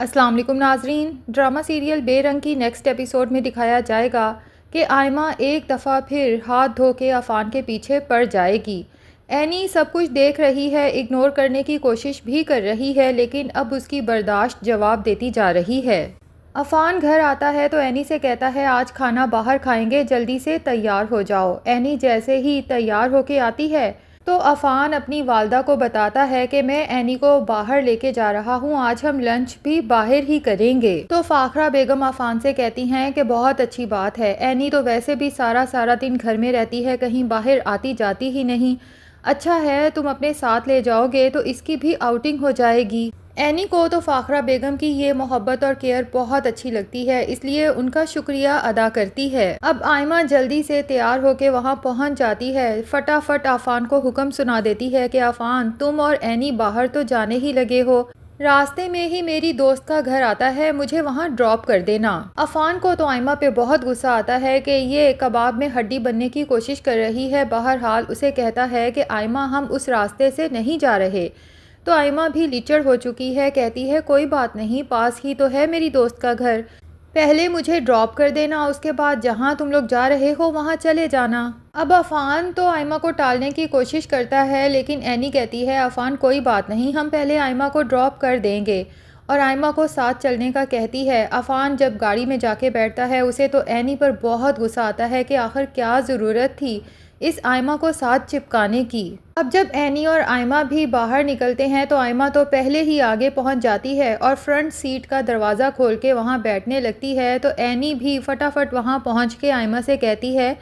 अस्सलाम वालेकुम नाजरीन। ड्रामा सीरियल बेरंग की नेक्स्ट एपिसोड में दिखाया जाएगा कि आयमा एक दफ़ा फिर हाथ धो के अफ़ान के पीछे पड़ जाएगी। एनी सब कुछ देख रही है, इग्नोर करने की कोशिश भी कर रही है, लेकिन अब उसकी बर्दाश्त जवाब देती जा रही है। अफ़ान घर आता है तो एनी से कहता है आज खाना बाहर खाएंगे, जल्दी से तैयार हो जाओ। एनी जैसे ही तैयार होके आती है तो अफ़ान अपनी वालदा को बताता है कि मैं एनी को बाहर लेके जा रहा हूँ, आज हम लंच भी बाहर ही करेंगे। तो फ़ाखरा बेगम अफ़ान से कहती हैं कि बहुत अच्छी बात है, एनी तो वैसे भी सारा सारा दिन घर में रहती है, कहीं बाहर आती जाती ही नहीं। अच्छा है तुम अपने साथ ले जाओगे तो इसकी भी आउटिंग हो जाएगी। एनी को तो फ़ाखरा बेगम की ये मोहब्बत और केयर बहुत अच्छी लगती है, इसलिए उनका शुक्रिया अदा करती है। अब आयमा जल्दी से तैयार होके वहाँ पहुँच जाती है। फटाफट अफ़ान को हुक्म सुना देती है कि अफ़ान तुम और एनी बाहर तो जाने ही लगे हो, रास्ते में ही मेरी दोस्त का घर आता है, मुझे वहाँ ड्रॉप कर देना। अफ़ान को तो आयमा पे बहुत गुस्सा आता है कि ये कबाब में हड्डी बनने की कोशिश कर रही है। बहरहाल उसे कहता है कि आयमा हम उस रास्ते से नहीं जा रहे। तो आयमा भी लिचड़ हो चुकी है, कहती है कोई बात नहीं, पास ही तो है मेरी दोस्त का घर, पहले मुझे ड्रॉप कर देना, उसके बाद जहाँ तुम लोग जा रहे हो वहाँ चले जाना। अब अफ़ान तो आयमा को टालने की कोशिश करता है, लेकिन एनी कहती है अफ़ान कोई बात नहीं, हम पहले आयमा को ड्रॉप कर देंगे, और आयमा को साथ चलने का कहती है। अफ़ान जब गाड़ी में जाके बैठता है उसे तो एनी पर बहुत गुस्सा आता है कि आखिर क्या ज़रूरत थी इस आयमा को साथ चिपकाने की। अब जब एनी और आयमा भी बाहर निकलते हैं तो आयमा तो पहले ही आगे पहुंच जाती है और फ्रंट सीट का दरवाज़ा खोल के वहां बैठने लगती है। तो एनी भी फटाफट वहां पहुंच के आयमा से कहती है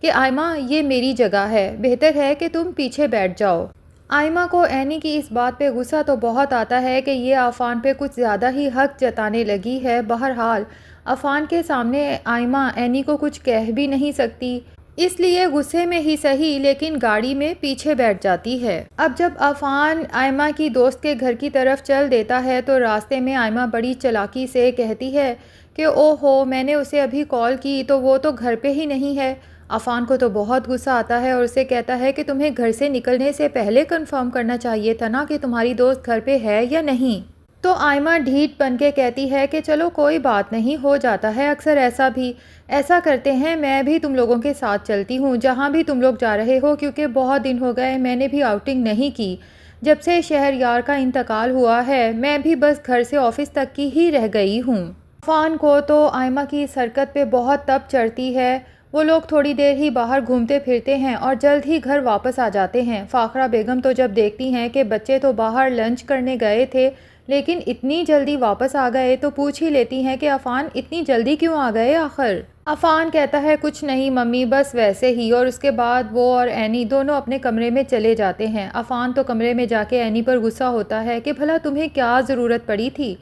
कि आयमा ये मेरी जगह है, बेहतर है कि तुम पीछे बैठ जाओ। आयमा को एनी की इस बात पे गुस्सा तो बहुत आता है कि ये अफ़ान पे कुछ ज़्यादा ही हक जताने लगी है। बहरहाल अफ़ान के सामने आयमा एनी को कुछ कह भी नहीं सकती, इसलिए गुस्से में ही सही लेकिन गाड़ी में पीछे बैठ जाती है। अब जब अफ़ान आयमा की दोस्त के घर की तरफ चल देता है तो रास्ते में आयमा बड़ी चालाकी से कहती है कि ओहो मैंने उसे अभी कॉल की तो वो तो घर पे ही नहीं है। अफ़ान को तो बहुत गुस्सा आता है और उसे कहता है कि तुम्हें घर से निकलने से पहले कंफर्म करना चाहिए था ना कि तुम्हारी दोस्त घर पे है या नहीं। तो आयमा ढीठ बन के कहती है कि चलो कोई बात नहीं, हो जाता है अक्सर ऐसा भी। ऐसा करते हैं मैं भी तुम लोगों के साथ चलती हूँ जहाँ भी तुम लोग जा रहे हो, क्योंकि बहुत दिन हो गए मैंने भी आउटिंग नहीं की। जब से शहरयार का इंतकाल हुआ है मैं भी बस घर से ऑफिस तक की ही रह गई हूँ। अफ़ान को तो आयमा की इस हरकत पे बहुत तब चढ़ती है। वो लोग थोड़ी देर ही बाहर घूमते फिरते हैं और जल्द ही घर वापस आ जाते हैं। फ़ाखरा बेगम तो जब देखती हैं कि बच्चे तो बाहर लंच करने गए थे लेकिन इतनी जल्दी वापस आ गए तो पूछ ही लेती हैं कि अफ़ान इतनी जल्दी क्यों आ गए आखिर। अफ़ान कहता है कुछ नहीं मम्मी, बस वैसे ही। और उसके बाद वो और एनी दोनों अपने कमरे में चले जाते हैं। अफ़ान तो कमरे में जाके एनी पर गुस्सा होता है कि भला तुम्हें क्या ज़रूरत पड़ी थी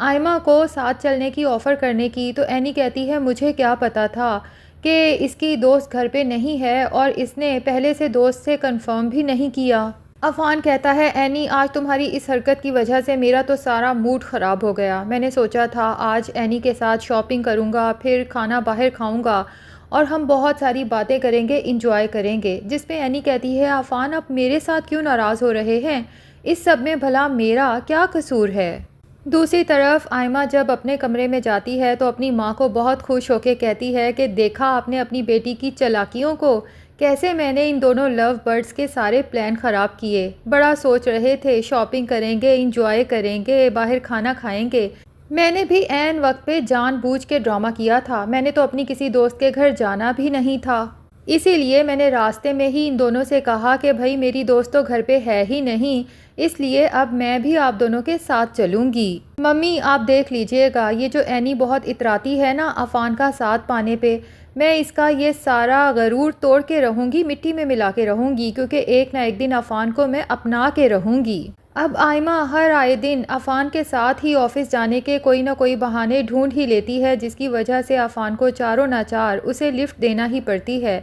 आयमा को साथ चलने की ऑफ़र करने की। तो एनी कहती है मुझे क्या पता था कि इसकी दोस्त घर पे नहीं है और इसने पहले से दोस्त से कंफर्म भी नहीं किया। अफ़ान कहता है एनी आज तुम्हारी इस हरकत की वजह से मेरा तो सारा मूड ख़राब हो गया। मैंने सोचा था आज एनी के साथ शॉपिंग करूँगा, फिर खाना बाहर खाऊँगा और हम बहुत सारी बातें करेंगे, इंजॉय करेंगे। जिस पे एनी कहती है अफ़ान आप मेरे साथ क्यों नाराज़ हो रहे हैं, इस सब में भला मेरा क्या कसूर है। दूसरी तरफ आयमा जब अपने कमरे में जाती है तो अपनी माँ को बहुत खुश होकर कहती है कि देखा आपने अपनी बेटी की चालाकियों को, कैसे मैंने इन दोनों लव बर्ड्स के सारे प्लान ख़राब किए। बड़ा सोच रहे थे शॉपिंग करेंगे, इंजॉय करेंगे, बाहर खाना खाएंगे, मैंने भी ऐन वक्त पे जानबूझ के ड्रामा किया था। मैंने तो अपनी किसी दोस्त के घर जाना भी नहीं था, इसीलिए मैंने रास्ते में ही इन दोनों से कहा कि भाई मेरी दोस्त तो घर पे है ही नहीं, इसलिए अब मैं भी आप दोनों के साथ चलूँगी। मम्मी आप देख लीजिएगा ये जो एनी बहुत इतराती है ना अफ़ान का साथ पाने पे, मैं इसका ये सारा गरूर तोड़ के रहूँगी, मिट्टी में मिला के रहूँगी, क्योंकि एक ना एक दिन अफ़ान को मैं अपना के रहूँगी। अब आयमा हर आए दिन अफ़ान के साथ ही ऑफिस जाने के कोई ना कोई बहाने ढूंढ ही लेती है, जिसकी वजह से अफ़ान को चारों नाचार उसे लिफ्ट देना ही पड़ती है।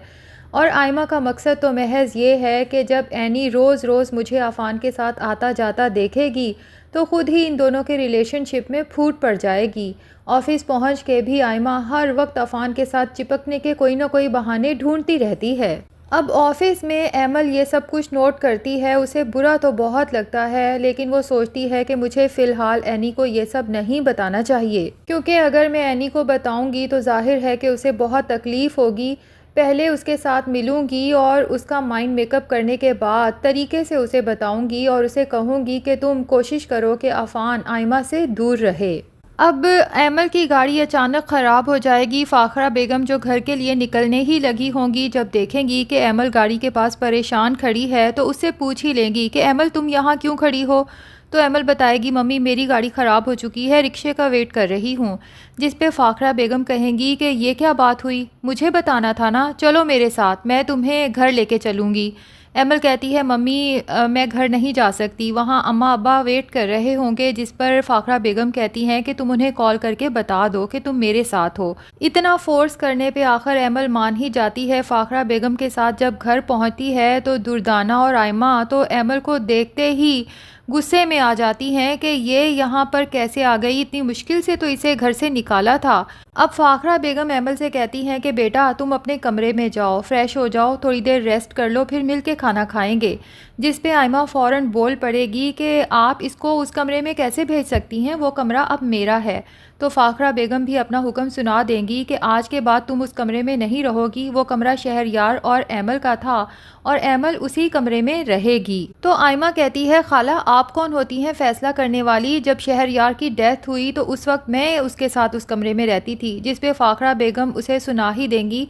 और आयमा का मकसद तो महज ये है कि जब एनी रोज़ रोज़ मुझे अफ़ान के साथ आता जाता देखेगी तो ख़ुद ही इन दोनों के रिलेशनशिप में फूट पड़ जाएगी। ऑफिस पहुंच के भी आयमा हर वक्त अफ़ान के साथ चिपकने के कोई ना कोई बहाने ढूंढती रहती है। अब ऑफिस में एमल ये सब कुछ नोट करती है। उसे बुरा तो बहुत लगता है, लेकिन वो सोचती है कि मुझे फ़िलहाल एनी को ये सब नहीं बताना चाहिए, क्योंकि अगर मैं एनी को बताऊंगी तो जाहिर है कि उसे बहुत तकलीफ़ होगी। पहले उसके साथ मिलूंगी और उसका माइंड मेकअप करने के बाद तरीके से उसे बताऊंगी और उसे कहूंगी कि तुम कोशिश करो कि अफ़ान आयमा से दूर रहे। अब एमल की गाड़ी अचानक ख़राब हो जाएगी। फ़ाखरा बेगम जो घर के लिए निकलने ही लगी होंगी, जब देखेंगी कि एमल गाड़ी के पास परेशान खड़ी है तो उससे पूछ ही लेंगी कि एमल तुम यहाँ क्यों खड़ी हो। तो एमल बताएगी मम्मी मेरी गाड़ी ख़राब हो चुकी है, रिक्शे का वेट कर रही हूँ। जिस पे फ़ाखरा बेगम कहेंगी कि ये क्या बात हुई, मुझे बताना था ना, चलो मेरे साथ, मैं तुम्हें घर लेके चलूँगी। एमल कहती है मम्मी मैं घर नहीं जा सकती, वहाँ अम्मा अब्बा वेट कर रहे होंगे। जिस पर फ़ाखरा बेगम कहती हैं कि तुम उन्हें कॉल करके बता दो कि तुम मेरे साथ हो। इतना फोर्स करने पे आखिर एमल मान ही जाती है। फ़ाखरा बेगम के साथ जब घर पहुँचती है तो दुर्दाना और आयमा तो एमल को देखते ही गुस्से में आ जाती हैं कि ये यहाँ पर कैसे आ गई, इतनी मुश्किल से तो इसे घर से निकाला था। अब फ़ाखरा बेगम एमल से कहती हैं कि बेटा तुम अपने कमरे में जाओ, फ्रेश हो जाओ, थोड़ी देर रेस्ट कर लो, फिर मिल के खाना खाएंगे। जिस पे आयमा फ़ौरन बोल पड़ेगी कि आप इसको उस कमरे में कैसे भेज सकती हैं, वो कमरा अब मेरा है। तो फ़ाखरा बेगम भी अपना हुक्म सुना देंगी कि आज के बाद तुम उस कमरे में नहीं रहोगी, वो कमरा शहरयार और एमल का था और एमल उसी कमरे में रहेगी। तो आयमा कहती है खाला आप कौन होती हैं फ़ैसला करने वाली, जब शहरयार की डेथ हुई तो उस वक्त मैं उसके साथ उस कमरे में रहती थी। जिस पे फ़ाखरा बेगम उसे सुना ही देंगी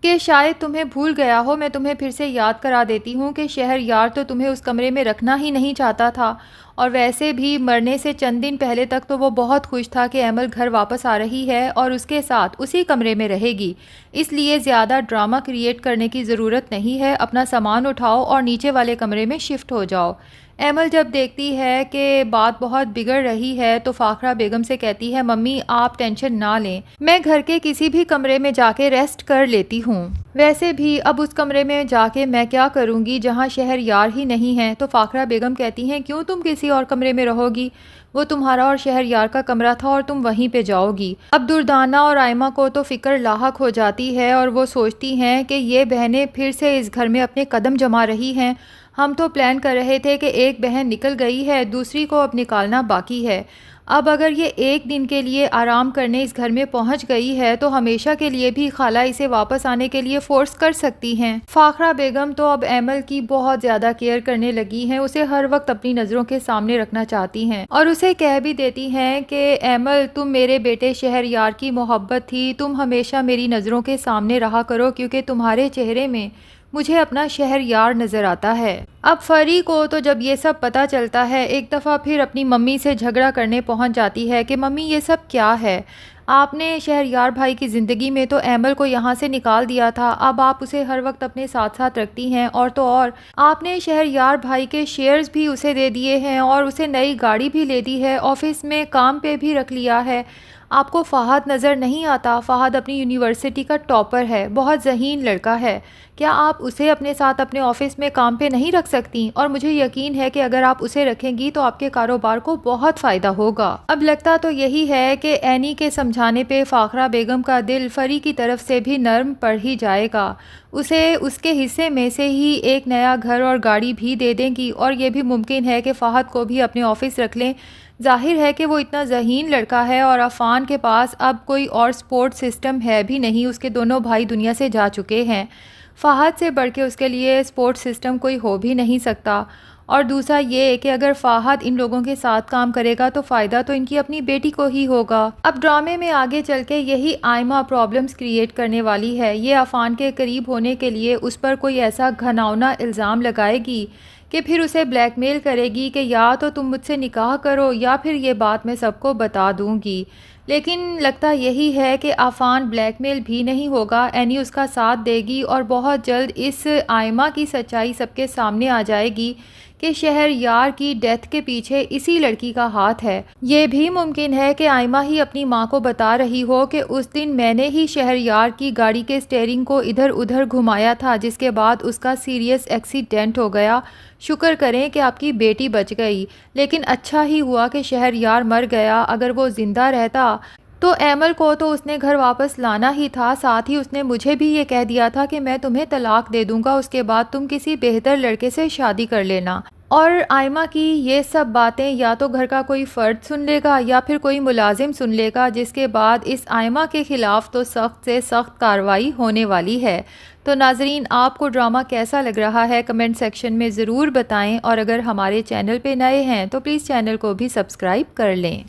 कि शायद तुम्हें भूल गया हो, मैं तुम्हें फिर से याद करा देती हूँ कि शहरयार तो तुम्हें उस कमरे में रखना ही नहीं चाहता था, और वैसे भी मरने से चंद दिन पहले तक तो वो बहुत खुश था कि एमल घर वापस आ रही है और उसके साथ उसी कमरे में रहेगी। इसलिए ज़्यादा ड्रामा क्रिएट करने की ज़रूरत नहीं है, अपना सामान उठाओ और नीचे वाले कमरे में शिफ्ट हो जाओ। एमल जब देखती है कि बात बहुत बिगड़ रही है तो फ़ाखरा बेगम से कहती है मम्मी आप टेंशन ना लें, मैं घर के किसी भी कमरे में जाके रेस्ट कर लेती हूँ। वैसे भी अब उस कमरे में जाके मैं क्या करूँगी जहाँ शहरयार ही नहीं है। तो फ़ाखरा बेगम कहती हैं क्यों तुम किसी और कमरे में रहोगी, वो तुम्हारा और शहरयार का कमरा था और तुम वहीं पे जाओगी। अब दुर्दाना और आयमा को तो फ़िक्र लाहक हो जाती है और वो सोचती हैं कि ये बहनें फिर से इस घर में अपने कदम जमा रही हैं। हम तो प्लान कर रहे थे कि एक बहन निकल गई है, दूसरी को अब निकालना बाकी है। अब अगर ये एक दिन के लिए आराम करने इस घर में पहुंच गई है तो हमेशा के लिए भी खाला इसे वापस आने के लिए फोर्स कर सकती हैं। फ़ाखरा बेगम तो अब एमल की बहुत ज़्यादा केयर करने लगी हैं, उसे हर वक्त अपनी नज़रों के सामने रखना चाहती हैं और उसे कह भी देती हैं कि एमल तुम मेरे बेटे शहरयार की मोहब्बत थी, तुम हमेशा मेरी नज़रों के सामने रहा करो क्योंकि तुम्हारे चेहरे में मुझे अपना शहरयार नज़र आता है। अब फरी को तो जब ये सब पता चलता है एक दफ़ा फिर अपनी मम्मी से झगड़ा करने पहुंच जाती है कि मम्मी ये सब क्या है, आपने शहरयार भाई की ज़िंदगी में तो एमल को यहाँ से निकाल दिया था, अब आप उसे हर वक्त अपने साथ साथ रखती हैं, और तो और आपने शहरयार भाई के शेयर्स भी उसे दे दिए हैं और उसे नई गाड़ी भी ले दी है, ऑफिस में काम पे भी रख लिया है। आपको फ़हद नज़र नहीं आता, फ़हद अपनी यूनिवर्सिटी का टॉपर है, बहुत ज़हीन लड़का है, क्या आप उसे अपने साथ अपने ऑफिस में काम पे नहीं रख सकती? और मुझे यकीन है कि अगर आप उसे रखेंगी तो आपके कारोबार को बहुत फ़ायदा होगा। अब लगता तो यही है कि एनी के समझाने पे फ़ाखरा बेगम का दिल फरी की तरफ से भी नर्म पड़ ही जाएगा, उसे उसके हिस्से में से ही एक नया घर और गाड़ी भी दे देंगी और ये भी मुमकिन है कि फ़हद को भी अपने ऑफिस रख लें। जाहिर है कि वो इतना ज़हीन लड़का है और अफ़ान के पास अब कोई और सपोर्ट सिस्टम है भी नहीं, उसके दोनों भाई दुनिया से जा चुके हैं। फ़हद से बढ़ के उसके लिए सपोर्ट सिस्टम कोई हो भी नहीं सकता। और दूसरा ये कि अगर फ़हद इन लोगों के साथ काम करेगा तो फ़ायदा तो इनकी अपनी बेटी को ही होगा। अब ड्रामे में आगे चल के यही आयमा प्रॉब्लम्स क्रिएट करने वाली है। ये अफ़ान के करीब होने के लिए उस पर कोई ऐसा घिनौना इल्ज़ाम लगाएगी कि फिर उसे ब्लैकमेल करेगी कि या तो तुम मुझसे निकाह करो या फिर ये बात मैं सबको बता दूंगी। लेकिन लगता यही है कि अफ़ान ब्लैकमेल भी नहीं होगा, एनी उसका साथ देगी और बहुत जल्द इस आयमा की सच्चाई सबके सामने आ जाएगी कि शहरयार की डेथ के पीछे इसी लड़की का हाथ है। ये भी मुमकिन है कि आयमा ही अपनी माँ को बता रही हो कि उस दिन मैंने ही शहरयार की गाड़ी के स्टीयरिंग को इधर उधर घुमाया था, जिसके बाद उसका सीरियस एक्सीडेंट हो गया। शुक्र करें कि आपकी बेटी बच गई, लेकिन अच्छा ही हुआ कि शहरयार मर गया, अगर वो ज़िंदा रहता तो एमल को तो उसने घर वापस लाना ही था, साथ ही उसने मुझे भी ये कह दिया था कि मैं तुम्हें तलाक दे दूंगा, उसके बाद तुम किसी बेहतर लड़के से शादी कर लेना। और आयमा की ये सब बातें या तो घर का कोई फ़र्द सुन लेगा या फिर कोई मुलाजिम सुन लेगा, जिसके बाद इस आयमा के ख़िलाफ़ तो सख्त से सख्त कार्रवाई होने वाली है। तो नाजरीन, आपको ड्रामा कैसा लग रहा है कमेंट सेक्शन में ज़रूर बताएं, और अगर हमारे चैनल पे नए हैं तो प्लीज़ चैनल को भी सब्सक्राइब कर लें।